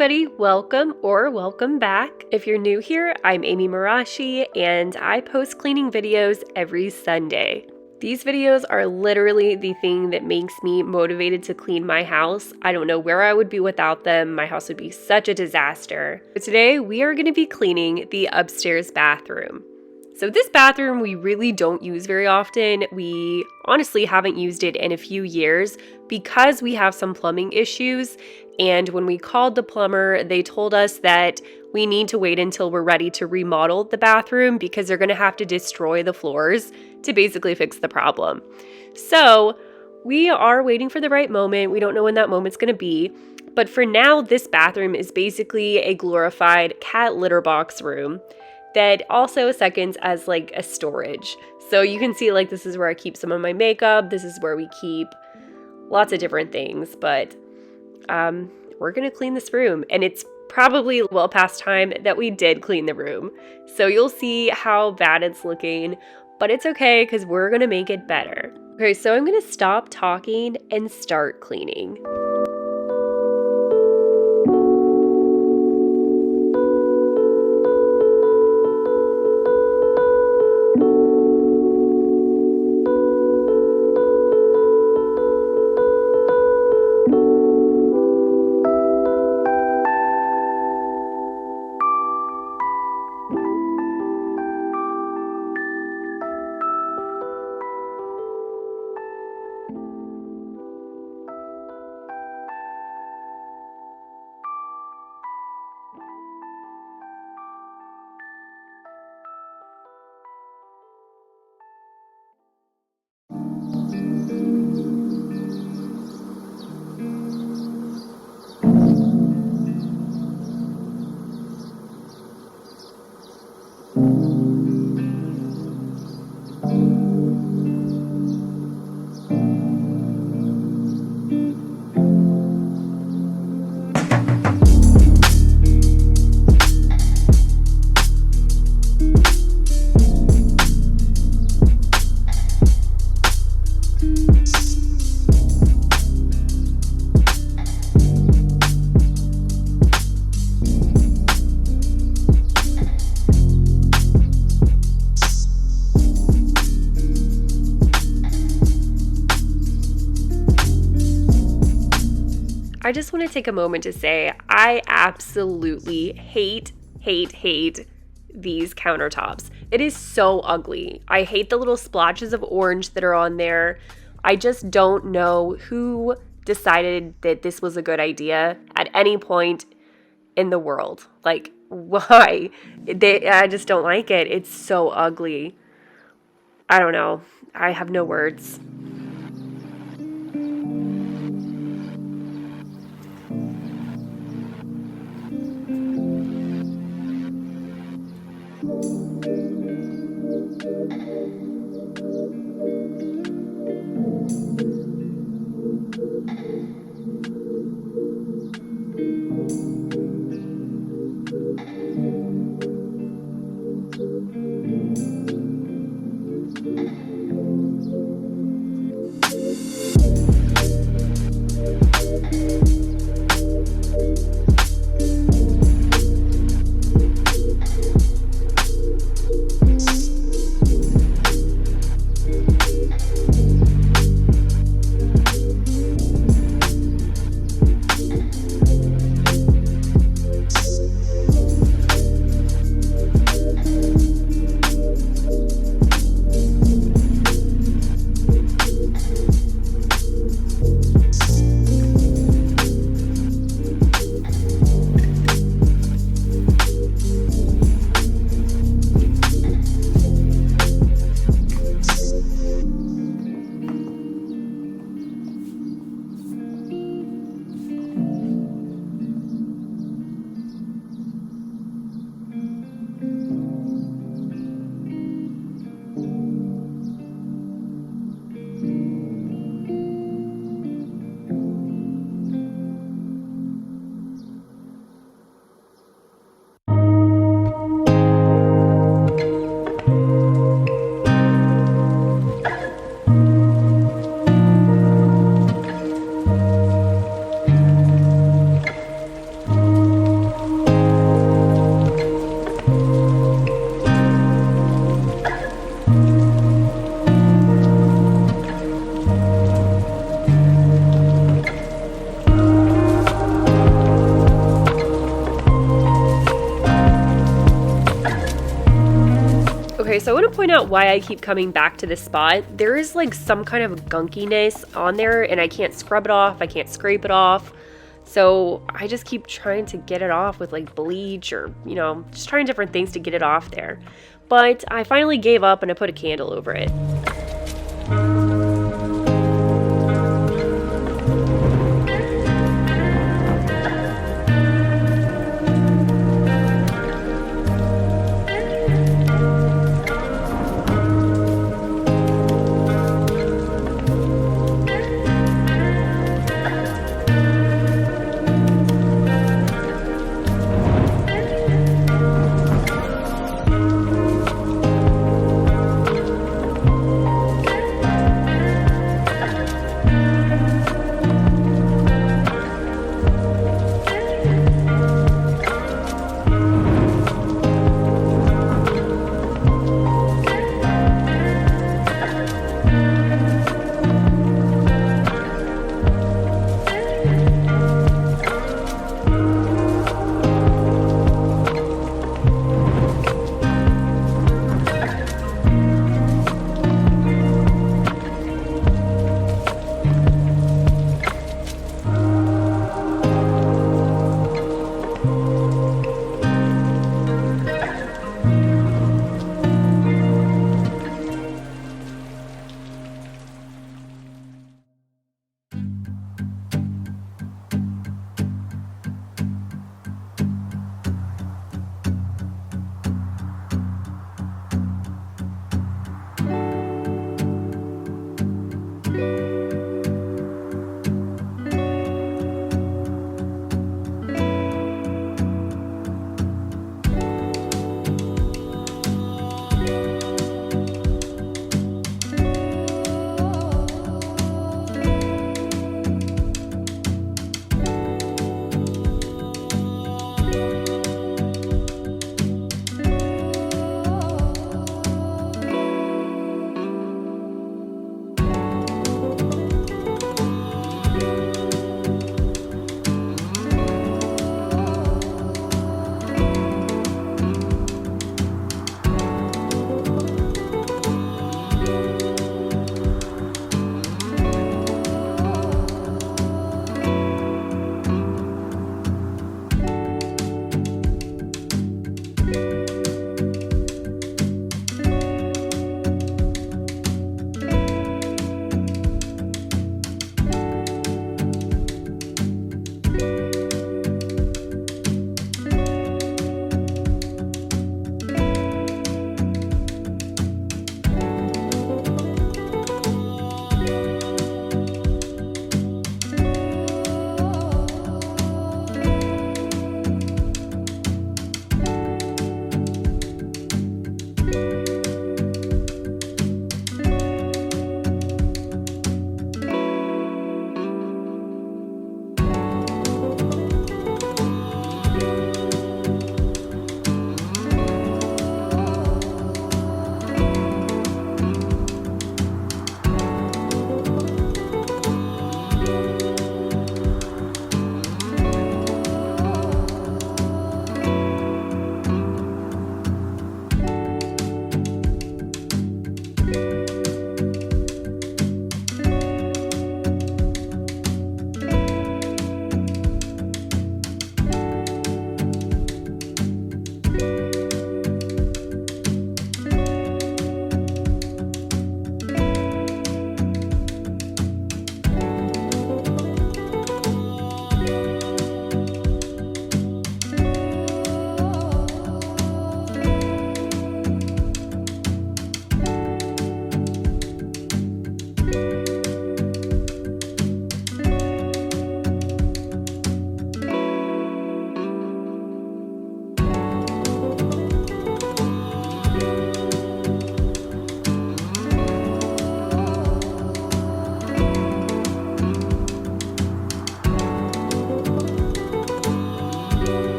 everybody, welcome or welcome back. If you're new here, I'm Amy Marashi and I post cleaning videos every Sunday. These videos are literally the thing that makes me motivated to clean my house. I don't know where I would be without them. My house would be such a disaster. But today we are going to be cleaning the upstairs bathroom. So this bathroom we really don't use very often. We honestly haven't used it in a few years because we have some plumbing issues. And when we called the plumber, they told us that we need to wait until we're ready to remodel the bathroom because they're going to have to destroy the floors to basically fix the problem. So we are waiting for the right moment. We don't know when that moment's going to be. But for now, this bathroom is basically a glorified cat litter box room that also seconds as like a storage. So you can see like this is where I keep some of my makeup. This is where we keep lots of different things, but we're gonna clean this room and it's probably well past time that we did clean the room. So you'll see how bad it's looking, but it's okay because we're gonna make it better. Okay, so I'm gonna stop talking and start cleaning. I just want to take a moment to say I absolutely hate these countertops. It is so ugly. I hate the little splotches of orange that are on there. I just don't know who decided that this was a good idea at any point in the world. Like, why? I just don't like it. It's so ugly. I don't know. I have no words. Okay, so I want to point out why I keep coming back to this spot. There is like some kind of gunkiness on there and I can't scrub it off, I can't scrape it off. So I just keep trying to get it off with like bleach or, you know, just trying different things to get it off there. But I finally gave up and I put a candle over it.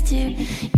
to